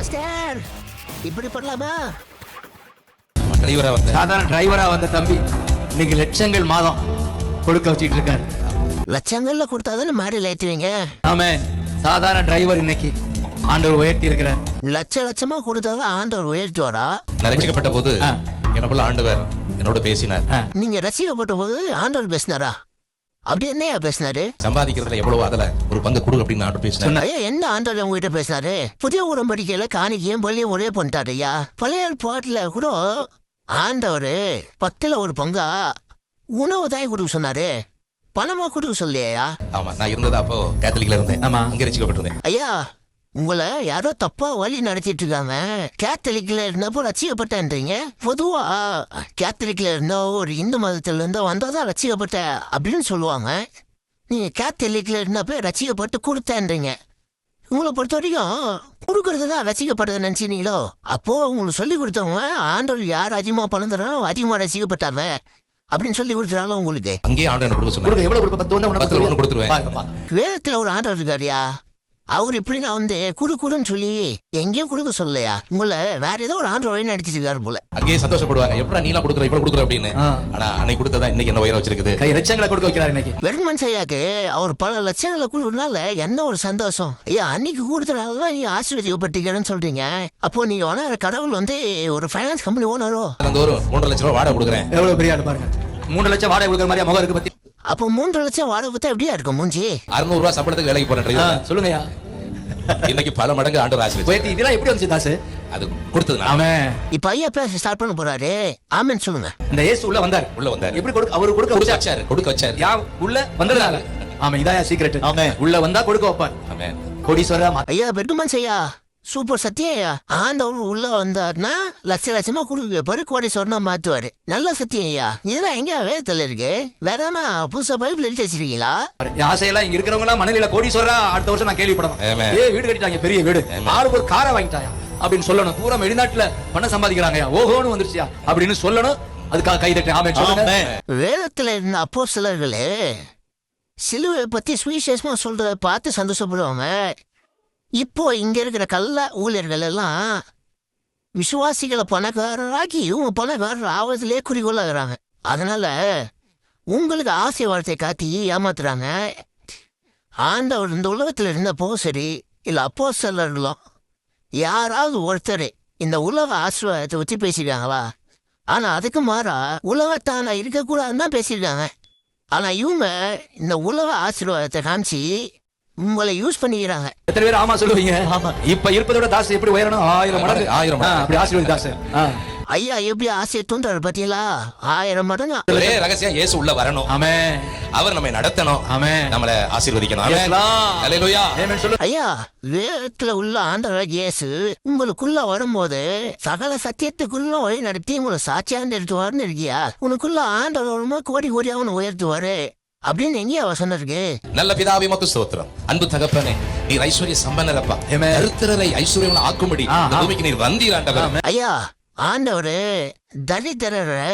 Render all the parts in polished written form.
Master இப்படி பண்ணலாமா? சாதாரண டிரைவரா வந்த தம்பி இன்னைக்கு லட்சங்கள் மாதம் கொடுக்க வச்சுட்டு இருக்காரு. லட்சங்கள்ல கொடுத்தாதானே மாடி ஏற்றுவீங்க. ஆமே, சாதாரண டிரைவர் இன்னைக்கு ஆண்டவர் உயர்த்தி இருக்கிறார். லட்சமா கொடுத்தாதான் ஆண்டவர் உயர்த்துவாரா? நான் ரட்சிக்கப்பட்ட போது எனக்குள்ள ஆண்டவர் என்னோட பேசினார். நீங்க ரசிக்கப்பட்ட போது ஆண்டவர் பேசினாரா? அப்படி என்னையா பேசினாரு? சம்பாதிக்கிறதுல எவ்வளவு அதுல ஒரு பங்கு கொடு அப்படின்னு ஆண்டவர் பேசினார். ஐயா, என்ன ஆண்டவர் உங்ககிட்ட பேசினாரு? புதிய உடன்படிக்கையில காணிக்கையும் பள்ளியும் ஒரே பண்ணிட்டாரு ஐயா. பழைய பாட்டுல கூட ஆண்டவர் 10ல் 1 பங்கா உணவு தான் கொடுக்க சொன்னாரு, பணமா கொடுக்க சொல்லியா? ஆமா, நான் இருந்தது அப்போ கேத்தலிக்ல இருந்தேன். ஆமா, அங்க ரட்சிக்கப்பட்டிருந்தேன். ஐயா, உங்களை யாரோ தப்பா வழி நடத்திட்டு இருக்காங்க. கேத்தலிக்ல இருந்தப்போ ரசிக்கப்பட்டேன்றீங்க. பொதுவா கேத்தலிக்ல இருந்தோ ஒரு இந்து மதத்துல இருந்தோ வந்தாதான் ரசிக்கப்பட்ட அப்படின்னு சொல்லுவாங்க. நீங்க கேத்தலிக்ல இருந்தப்ப ரசிக்கப்பட்டு கொடுத்தேன்றீங்க. உங்களை பொறுத்த வரைக்கும் கொடுக்கறது தான் ரசிக்கப்படுறது நினைச்சீங்களோ? அப்போ உங்களுக்கு சொல்லி கொடுத்தவங்க ஆண்டவர் யார் அதிகமா பணம் தரானோ அதிகமா ரசிக்கப்பட்டாங்க அப்படின்னு சொல்லி கொடுத்துறாங்க. உங்களுக்கு அங்கேயே ஆண்டவர் கொடுக்க சொன்னாரு. எவ்வளவு கொடுக்க? 10 ஒண்ணு கொடுத்துருவேன். வேதத்துல ஒரு ஆண்டவர் இருக்காருயா. அவர் இப்படி நான் வந்து குடுன்னு சொல்லி எங்கேயும் கொடுக்க சொல்லலையா? உங்களை வேற ஏதோ ஒரு ஆண்டு வழி நடத்திட்டு இருக்காரு போல. அங்கேயே சந்தோஷப்படுவாங்க, எப்படா நீலாம் கொடுக்குற இவ்வளவு கொடுக்குற அப்படின்னு. ஆனா அன்னைக்கு கொடுத்ததான் இன்னைக்கு என்ன உயர வச்சிருக்குது. கை லட்சங்களை கொடுக்க வைக்கிறார் இன்னைக்கு. வெறுமன் செய்யாக்கு அவர் பல லட்சங்களை கொடுக்கறதுனால என்ன ஒரு சந்தோஷம் ஐயா. அன்னைக்கு கொடுத்தனாலதான் நீங்க ஆசீர்வதிக்கப்பட்டீங்கன்னு சொல்றீங்க. அப்போ நீங்க ஓனர் கடவுள் வந்து ஒரு ஃபைனான்ஸ் கம்பெனி ஓனரோ? அந்த ஒரு 3 லட்சம் ரூபாய் வாடகை கொடுக்குறேன். எவ்வளவு பெரிய ஆளு பாருங்க. 3 லட்சம் வாடகை கொடுக்குற மாதிரி முகம் இருக்கு பத்தி. அப்போ 3 லட்சம் வாடகை பத்தி எப்படியா இருக்கும் மூஞ்சி? 600 ரூபாய் சம்பளத்துக்கு வேலைக்கு போறேன். சொல்லுங்கய்யா. இன்னைக்கு பல மடங்கு ஆண்டவர் ஆசீர்வதிச்சார். இதெல்லாம் எப்படி வந்துச்சு தாசு? அது கொடுத்தது. ஆமே, இப்ப ஐயா பேச ஸ்டார்ட் பண்ண போறாரு. ஆமென் சொல்லுங்க. இந்த இயேசு உள்ள வந்தார். எப்படி கொடுக்க? அவரு கொடுக்க வச்சாரு. யா உள்ள வந்ததால. ஆமா, இதாயா சீக்ரெட். ஆமே, உள்ள வந்தா கொடுக்க வைப்பார். ஆமே, கோடீஸ்வரா. ஐயா பெருமன் செய்யா சூப்பர் சத்தியா. ஆண்டவர் உள்ள வந்தாருன்னா லட்சமா கொடுக்க பாரு, கோடீஸ்வரனா மாத்துவாரு. நல்ல சத்தியம் ஐயா. இதெல்லாம் எங்க வேதத்துல இருக்கு? வேற என்ன புதுசா பைபிள் எழுதி வச்சிருக்கீங்களா? ஆசையெல்லாம் இங்க இருக்கிறவங்க எல்லாம் மணலில கோடீஸ்வரா அடுத்த வருஷம் நான் கேள்விப்படணும். வீடு கட்டிட்டாங்க, பெரிய வீடு, ஆளுக்கு ஒரு காரை வாங்கிட்டாங்க அப்படின்னு சொல்லணும். பூரா வெளிநாட்டுல பணம் சம்பாதிக்கிறாங்க, ஓஹோன்னு வந்துருச்சியா அப்படின்னு சொல்லணும். அதுக்காக கை தட்டி ஆமென் சொல்லுங்க. வேதத்துல இருந்த அப்போஸ்தலர்களே சிலுவை பத்தி சுவிசேஷமா சொல்றத பார்த்து சந்தோஷப்படுவாங்க. இப்போ இங்க இருக்கிற கள்ள ஊழியர்கள் எல்லாம் விசுவாசிகளை பணக்காரராக்கி இவங்க பணக்காரர் ஆவதிலே குறிக்கோளாகிறாங்க. அதனால உங்களுக்கு ஆசை வார்த்தை காட்டி ஏமாத்துறாங்க. ஆண்டவர் இந்த உலகத்துல இருந்தப்போ சரி, இல்ல அப்போஸ்தலர்களும் யாராவது ஒருத்தர் இந்த உலக ஆசீர்வாதத்தை வச்சு பேசிருக்காங்களா? ஆனா அதுக்கு மாறா உலகத்தான இருக்கக்கூடாதுன்னு தான் பேசியிருக்காங்க. ஆனா இவங்க இந்த உலக ஆசீர்வாதத்தை காமிச்சு உங்களை யூஸ் பண்ணிக்கிறாங்க. எத்தனை பேர் ஆமா சொல்லுவீங்க? இப்ப இருப்பதோட தாசு எப்படி உயரணும்? 1000 மடங்கு. அப்படி ஆசீர்வாதி தாசு. ஐயா எப்படி ஆசையை தூண்டுறாரு பாத்தீங்களா? 1000 மடங்கு. ஒரே ரகசியம், இயேசு உள்ள வரணும். ஆமே, அவர் நம்மை நடத்தணும். ஆமே, நம்மளை ஆசீர்வதிக்கணும். ஹல்லேலூயா. ஆமென் சொல்லு. ஐயா, வேதத்துல உள்ள ஆண்டவர் இயேசு உங்களுக்குள்ள வரும்போது சகல சத்தியத்துக்குள்ள வழி நடத்தி உங்களை சாட்சியாண்டு எடுத்துவாருன்னு இருக்கியா? உனக்குள்ள ஆண்டவர் வரும்போது கோடி அவனை உயர்த்துவாரு அப்படின்னு எங்கேயா வசனம் இருக்கு? நல்ல பிதாவே உமக்கு ஸ்தோத்திரம். அன்பு தகப்பனே, நீர் ஐஸ்வர்ய சம்பன்னரப்பா. தரித்திரரை ஐஸ்வர்யங்களை ஆக்கும்படி இந்த பூமிக்கு நீர் வந்தீர் ஆண்டவர். ஐயா, ஆண்டவர் தரித்திரரை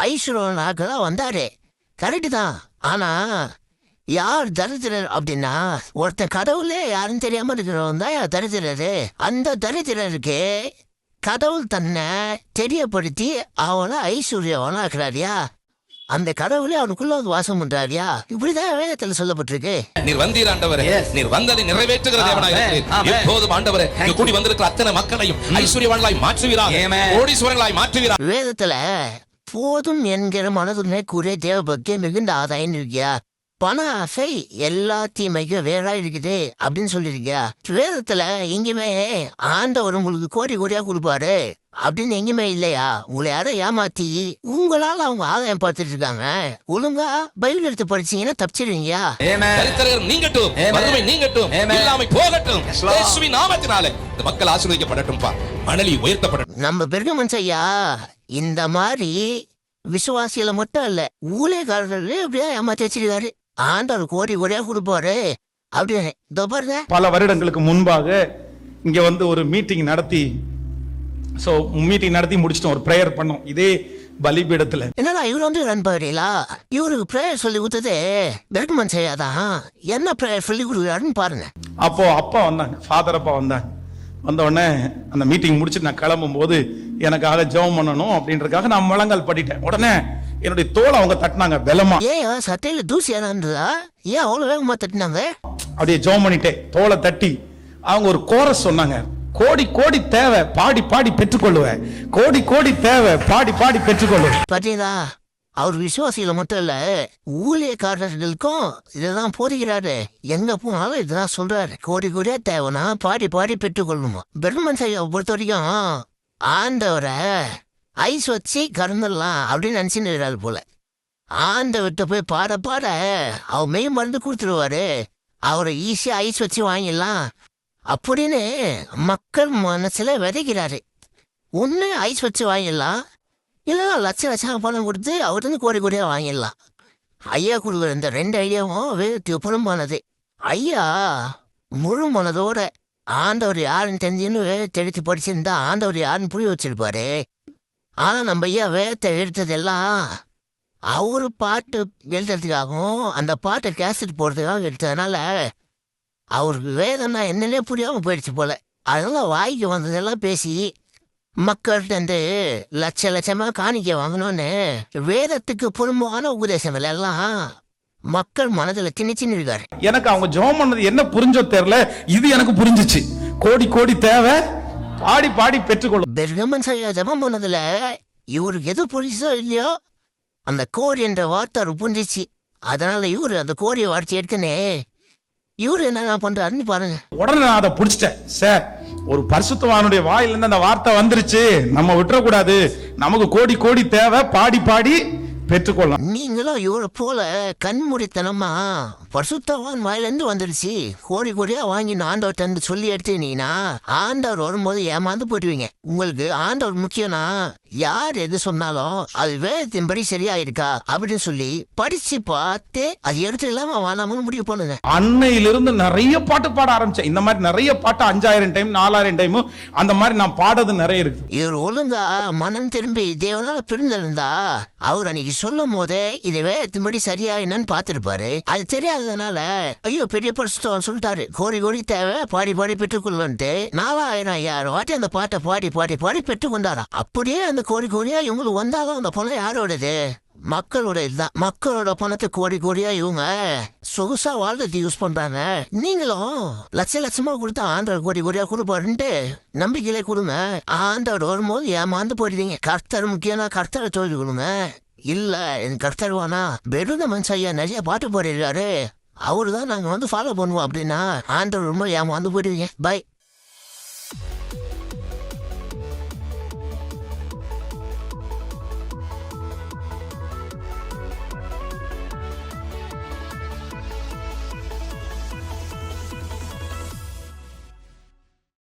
ஐஸ்வர்யனாக்கதான் வந்தாரு, கரெக்டு தான். ஆனா யார் தரித்திரர் அப்படின்னா ஒருத்தன் கடவுளே யாருன்னு தெரியாம இருக்கிறவன் தான் தரித்திரரு. அந்த தரித்திரருக்கு கடவுள் தன்னை தெரியப்படுத்தி அவனை ஐஸ்வர்யவனாக்குறாரியா? அந்த கடவுளே அவனுக்குள்ள வந்து வாசம் பண்றாரியா? இப்படிதான் வேதத்துல சொல்லப்பட்டிருக்கு. நீர் வந்தீர் ஆண்டவரே. நீர் வந்ததை நிறைவேற்றுகிற தேவனாக இருக்கிறீர். இப்போதும் ஆண்டவரே, இங்கு கூடி வந்திருக்கிற அத்தனை மக்களையும் ஐஸ்வர்யவான்களாய் மாற்றுவீராக, கோடீஸ்வரர்களாய் மாற்றுவீராக. வேதத்துல போதும் என்கிற மனதுமே கூறிய தேவபக்தி மிகுந்த ஆதாயம் இருக்கியா? பண ஆசை எல்லா தீமைக்கும் வேறா இருக்குது அப்படின்னு சொல்லிருக்கியா? வேதத்துல எங்கேயுமே ஆண்டவர் உங்களுக்கு கோடியா கொடுப்பாரு அப்படின்னு எங்கேயுமே இல்லையா? உங்களை யாரும் ஏமாத்தி உங்களால அவங்க ஆதாயம் பார்த்துட்டு இருக்காங்க. ஒழுங்கா பைபிள் எடுத்து படிச்சீங்கன்னா தப்பிச்சிருவீங்க. தரித்திரர் நீங்கட்டும், வறுமை நீங்கட்டும், இல்லாமை போகட்டும். இயேசுவின் நாமத்தினாலே இந்த மக்கள் ஆசீர்வதிக்கப்படட்டும், மணலி உயர்த்தப்படட்டும். நம்ம பெருகமன் ஐயா இந்த மாதிரி விசுவாசிகளை மட்டும் இல்ல, ஊழியக்காரர்களே எப்படியா ஏமாத்தி வச்சிருக்காரு. ஆண்டவர் கோடியா கொடுப்பாரு அப்படின்னு. இதோ பாருங்க, பல வருடங்களுக்கு முன்பாக இங்க வந்து ஒரு மீட்டிங் நடத்தி முடிச்சிட்டோம். ஒரு பிரேயர் பண்ணோம் இதே பலிபீடத்துல. என்னடா இவரு வந்து ரன் பாருங்களா? இவருக்கு பிரேயர் சொல்லி கொடுத்தது பெருகமன் செய்யாதான். என்ன பிரேயர் சொல்லி கொடுக்குறாருன்னு பாருங்க. அப்போ அப்பா வந்தாங்க, ஃபாதர் அப்பா வந்தாங்க. வந்த உடனே அந்த மீட்டிங் முடிச்சுட்டு நான் கிளம்பும் போது எனக்காக ஜெபம் பண்ணணும் அப்படின்றதுக்காக நான் முழங்கால் படிட்டேன். உடனே என்னுடைய தோலை அவங்க தட்டினாங்க பலமா. ஏன் சட்டையில தூசி ஏறான்றதா? ஏன் அவ்வளவு வேகமா தட்டினாங்க? அப்படியே ஜெபம் பண்ணிட்டேன், தோலை தட்டி அவங்க ஒரு கோரஸ் சொன்னாங்க. கோடி கோடி தேவை, பாடி பாடி பெற்றுக்கொள்ளுவேன். கோடி கோடி தேவை, பாடி பாடி பெற்றுக்கொள்ளுவேன். பாத்தீங்களா, அவர் விசுவாசியில மட்டும் இல்ல, ஊழியக்காரர்களுக்கும் இதெல்லாம் போதிக்கிறாரு. எங்க போனாலும் இதெல்லாம் சொல்றாரு. கோடி கோடியா தேவைன்னா பாடி பாடி பெற்றுக்கொள்ளணுமா. பெர்மன் ஐயாவை பொறுத்த வரைக்கும் ஆண்டவரை ஐஸ் வச்சு கறந்துடலாம் அப்படின்னு நினைச்சுன்னு போல. ஆண்டவர்கிட்ட போய் பாட பாட அவர் மெய் மருந்து கொடுத்துருவாரு, அவரை ஈஸியா ஐஸ் வச்சு வாங்கிடலாம் அப்படின்னு மக்கள் மனசுல விதைக்கிறாரு. ஒண்ணு ஐஸ் வச்சு வாங்கிடலாம், இல்லைன்னா லட்ச லட்சம் பணம் கொடுத்து அவர்கிட்ட கோடி கோடியா வாங்கிடலாம். ஐயா கொடுக்குற இந்த 2 ஐடியாவும் வேறு புறம்பானது. ஐயா முழு மனதோட ஆண்டவர் யாருன்னு தெரிஞ்சுன்னு தெளித்து படிச்சிருந்தா ஆண்டவர் யாருன்னு புரிய வச்சிருப்பாரு. ஆனா நம்ம ஐயா வேதத்தை எடுத்ததெல்லாம் அவரு பாட்டு எழுதுறதுக்காகவும் அந்த பாட்டை கேசட் போடுறதுக்காக எடுத்ததுனால அவருக்கு வேதம்னா என்னன்னே புரியாம போயிடுச்சு போல. அதனால வாய்க்கு வந்ததெல்லாம் பேசி மக்கள்கிட்ட லட்ச லட்சமா காணிக்க வாங்கணும்னு வேதத்துக்கு புறம்பான உபதேசங்கள் எல்லாம் மக்கள் மனதுல திணிச்சுன்னு இருக்காரு. எனக்கு அவங்க ஜெபம் பண்ணது என்ன புரிஞ்சோ தெரியல, இது எனக்கு புரிஞ்சிச்சு. கோடி கோடி தேவை, பாடி பாடி பெற்றுக்கொள்ளும். பெர்கமன் ஐயா ஜெபம் பண்ணதுல இவருக்கு எது புரிஞ்சோ இல்லையோ அந்த கோரி என்ற வார்த்தை அவர் புரிஞ்சிச்சு. அதனால இவரு அந்த கோரியை வார்த்தை எடுக்கனே இவரு என்ன பண்றாருன்னு பாருங்க. உடனே நான் அதை புடிச்சிட்டேன். சார், ஒரு பரிசுத்தவானுடைய வாயிலிருந்து அந்த வார்த்தை வந்துருச்சு, நம்ம விட்டுறக்கூடாது. நமக்கு கோடி கோடி தேவை, பாடி பாடி பெற்றுக்கொள்ளலாம். நீங்களும் இவரை போல கண்மூடித்தனமா பரிசுத்தவான் வாயிலிருந்து வந்துடுச்சு கோடி கோடியா வாங்கி ஆண்டவர் தந்து சொல்லி எடுத்துனீங்கன்னா ஆண்டவர் வரும்போது ஏமாந்து போயிடுவீங்க. உங்களுக்கு ஆண்டவர் முக்கியம்னா யார் எது சொன்னாலும் அது வேதத்தின்படி சரியா இருக்கா அப்படின்னு சொல்லி படிச்சு பார்த்து அது எடுத்து இல்லாம வாழாமனு முடிவு பண்ணுங்க. அன்னையிலிருந்து நிறைய பாட்டு பாட ஆரம்பிச்சேன். இந்த மாதிரி நிறைய பாட்டு 5000 டைம் 4000 டைம் அந்த மாதிரி நான் பாடுறது நிறைய இருக்கு. இவர் ஒழுங்கா மனம் திரும்பி தேவனால பிரிந்திருந்தா அவர் அன்னைக்கு சொல்லும் போதே இது வேதத்தின்படி சரியா என்னன்னு பார்த்திருப்பாரு. அது தெரியாததுனால ஐயோ பெரிய பரிசுத்தவான் சொல்லிட்டாரு கோடி கோடி தேவை, பாடி பாடி பெற்றுக்கொள்ளுன்ட்டு 4000 வாட்டி அந்த பாட்டை பாடி பாடி பாடி பெற்றுக்கொண்டாரா. அப்படியே அந்த கோடி கோடியா இவங்களுக்கு வந்தாலும் அந்த பணம் யாரோடது? மக்களோட இதுதான். மக்களோட பணத்தை கோடி கோடியா இவங்க சொகுசா வாழ்றதுக்கு யூஸ் பண்றாங்க. நீங்களும் லட்ச லட்சமா கொடுத்தா ஆண்டவர் கோடி கோடியா கொடுப்பாருன்ட்டு நம்பிக்கையிலே கொடுங்க. ஆண்டவர் வரும்போது ஏமாந்து போயிடுவீங்க. கர்த்தர் முக்கியம்னா கர்த்தரை தொழில் கொடுங்க. இல்ல என் கர்த்தர்வானா பெருந்தமன் ஐயா நிறைய பாட்டு போடுறாரு, அவரு தான் நாங்க ஃபாலோ பண்ணுவோம் அப்படின்னா ஆண்டவர் ரொம்ப ஏமாந்து போயிடுவீங்க. பை.